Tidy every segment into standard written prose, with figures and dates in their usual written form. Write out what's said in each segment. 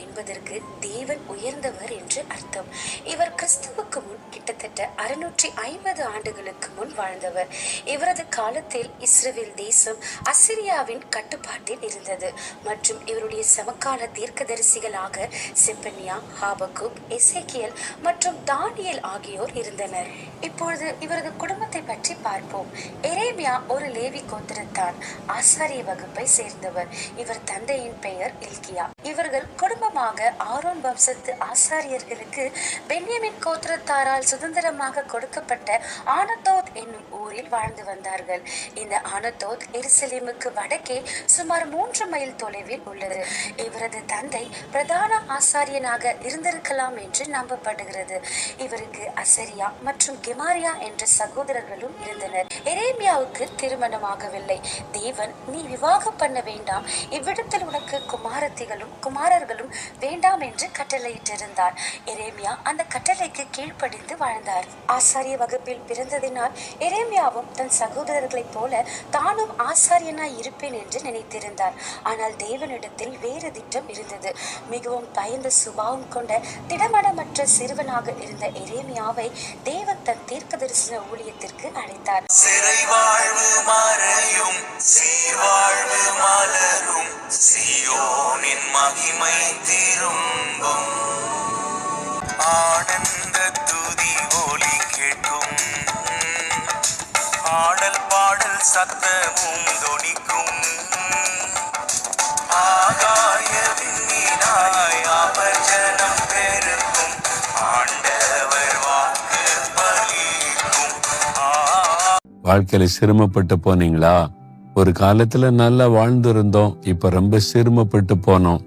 என்பதற்கு தேவன் உயர்ந்தவர் என்று அர்த்தம். இவர் கிறிஸ்துவுக்கு முன் கிட்டத்தட்ட 650 ஆண்டுகளுக்கு முன் வாழ்ந்தவர். இவரது காலத்தில் இஸ்ரவேல் தேசம் அசிரியாவின் கட்டுப்பாட்டில் இருந்தது மற்றும் இவருடைய சமகால தீர்க்கதரிசிகளாக செப்பனியா, ஹாபக்குக், எசேக்கியேல் மற்றும் தானியேல் ஆகியோர் இருந்தனர். இப்பொழுது இவரது குடும்பத்தை பற்றி பார்ப்போம். எரேமியா ஒரு லேவி கோத்திரத்தான், ஆசாரிய வகுப்பை சேர்ந்தவர். இவர் தந்தையின் பெயர் இல்கியா. இவர்கள் குடும்பமாக ஆரோன் வம்சத்து ஆசாரியர்களுக்கு பென்யமின் கோத்திரத்தாரால் சுதந்திரமாக கொடுக்கப்பட்ட ஆனதோத் என்னும் ஊரில் வாழ்ந்து வந்தார்கள். இந்த ஆனதோத் எருசலேமுக்கு வடக்கே சுமார் 3 மைல் தொலைவில் உள்ளது. இவரது தந்தை பிரதான ஆசாரியனாக இருந்திருக்கலாம் என்று நம்பப்படுகிறது. இவருக்கு அசரியா மற்றும் கெமாரியா என்ற சகோதரர்களும் இருந்தனர். எரேமியாவுக்கு திருமணமாகவில்லை. தேவன், நீ விவாகம் பண்ண வேண்டாம், இவ்விடத்தில் உனக்கு குமாரர்களும் வேண்டாம் என்று கட்டளையிட்டிருந்தார். எரேமியா அந்த கட்டளைக்கு கீழ்ப்படிந்து வாழ்ந்தார். ஆசாரிய வகுப்பில் பிறந்ததினால் எரேமியாவும் தன் சகோதரர்களைப் போல தானும் ஆசாரியனாய் இருப்பேன் என்று நினைத்திருந்தார். ஆனால் தேவனிடத்தில் வேறு திட்டம் இருந்தது. மிகவும் பயந்த சுபாவம் கொண்ட திடமனமற்ற சிறுவனாக இருந்த எரேமியாவை தேவன் தன் தீர்க்க தரிசன ஊழியத்திற்கு அழைத்தார். சிறை வாழ்வு மறையும், சீர்வாழ்வு மலரும், சீயோனின் மகிமை திரும்பும், ஆனந்த துதி ஒலி கேட்கும், ஆடல் பாடல் சத்தமும் தொனிக்கும், ஆகாய விண்மீனாய் அபஜனம் பெருக்கும், ஆண்டவர் வாக்கு பலிக்கும். வாழ்க்கையில சிரமப்பட்டு போனீங்களா? ஒரு காலத்துல நல்லா வாழ்ந்திருந்தோம், இப்ப ரொம்ப சிரமப்பட்டு போனோம்.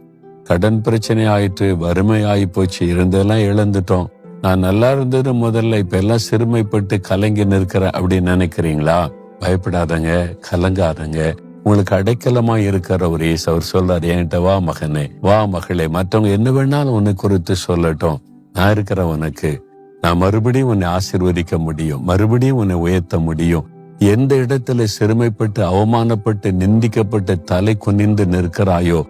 கடன் பிரச்சனை ஆயிட்டு, வறுமை ஆகி போச்சு, இருந்தெல்லாம் இழந்துட்டோம். நான் நல்லா இருந்தது முதல்ல, இப்ப எல்லாம் சிறுமைப்பட்டு கலங்கி நிற்கிறேன் அப்படின்னு நினைக்கிறீங்களா? பயப்படாதங்க, கலங்காதங்க. உங்களுக்கு அடைக்கலமா இருக்கிற ஒரு இயேசு. அவர் சொல்றாரு, என்கிட்ட வா மகனே, வா மகளே, மற்றவங்க என்ன வேணாலும் உன்னை குறித்து சொல்லட்டும், நான் இருக்கிற உனக்கு. நான் மறுபடியும் உன்னை ஆசீர்வதிக்க முடியும், மறுபடியும் உன்னை உயர்த்த முடியும். எந்த இடத்துல சிறுமைப்பட்டு அவமானப்பட்டு நிந்திக்கப்பட்டு தலை குனிந்து நிற்கிறாயோ,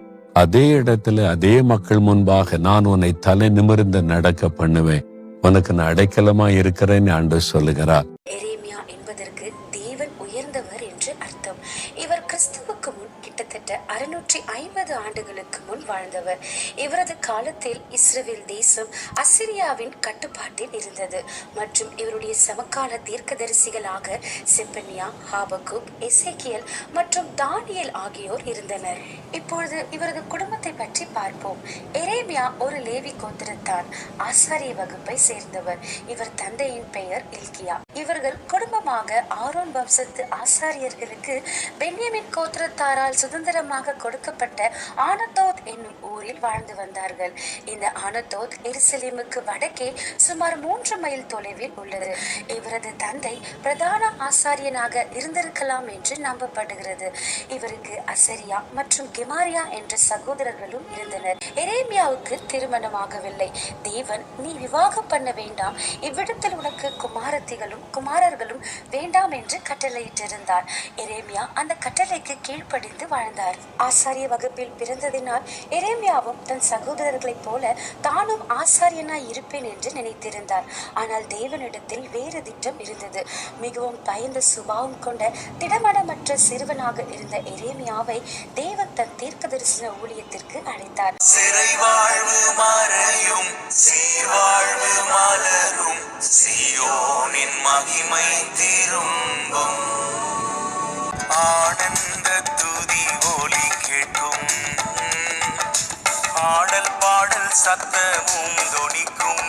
அதே இடத்துல அதே மக்கள் முன்பாக நான் உன்னை தலை நிமிர்ந்து நடக்க பண்ணுவேன். உனக்கு நான் அடைக்கலமா இருக்கிறேன்னு ஆண்டவர் சொல்லுகிறார். எரேமியா என்பதற்கு தேவன் உயர்ந்தவர் என்று அர்த்தம். இவர் கிறிஸ்துவுக்கு முன் கிட்டத்தட்ட 650 ஆண்டுகளுக்கு முன் வாழ்ந்தவர். இவரது காலத்தில் இஸ்ரவேல் தேசம் அசிரியாவின் கட்டுப்பாட்டில் இருந்தது மற்றும் இவருடைய சமகால தீர்க்கதரிசிகளாக செப்பனியா, ஹாபக்குக், எசேக்கியேல் மற்றும் தானியேல் ஆகியோர் இருந்தனர். இப்பொழுது இவரது குடும்பத்தை பற்றி பார்ப்போம். எரேமியா ஒரு லேவி கோத்திரத்தான், ஆசாரிய வகுப்பை சேர்ந்தவர். இவர் தந்தையின் பெயர் இல்கியா. இவர்கள் குடும்பமாக ஆரோன் வம்சத்து ஆசாரியர்களுக்கு பென்யமின் கோத்திரத்தாரால் சுதந்திரமாக கொடுக்கப்பட்ட ஆனதோத் என்னும் ஊரில் வாழ்ந்து வந்தார்கள். இந்த ஆனதோத் எருசலேமுக்கு வடக்கே சுமார் 3 மைல் தொலைவில் உள்ளது. இவரது தந்தை பிரதான ஆசாரியனாக இருந்திருக்கலாம் என்று நம்பப்படுகிறது. இவருக்கு அசரியா மற்றும் கெமாரியா என்ற சகோதரர்களும் இருந்தனர். எரேமியாவுக்கு திருமணமாகவில்லை. தேவன், நீ விவாகம் பண்ண வேண்டாம், இவ்விடத்தில் உனக்கு குமாரர்களும் வேண்டாம் என்று கட்டளையிட்டிருந்தார். எரேமியா அந்த கட்டளைக்கு கீழ்ப்படிந்து வாழ்ந்தார். ஆசாரிய வகுப்பில் பிறந்ததினால் எரேமியாவும் தன் சகோதரர்களைப் போல தானும் ஆசாரியனாய் இருப்பேன் என்று நினைத்திருந்தார். ஆனால் தேவனிடத்தில் வேறு திட்டம் இருந்தது. மிகவும் பயந்த சுபாவம் கொண்ட திடமனமற்ற சிறுவனாக இருந்த எரேமியாவை தேவன் தன் தீர்க்க தரிசன ஊழியத்திற்கு அழைத்தார். சிறை வாழ்வு மறையும், சீர்வாழ்வு மலரும், சீயோனின் மகிமை திரும்பும், ஆனந்த துதி ஒலி கேட்கும், ஆடல் பாடல் சத்தமும் தொனிக்கும்,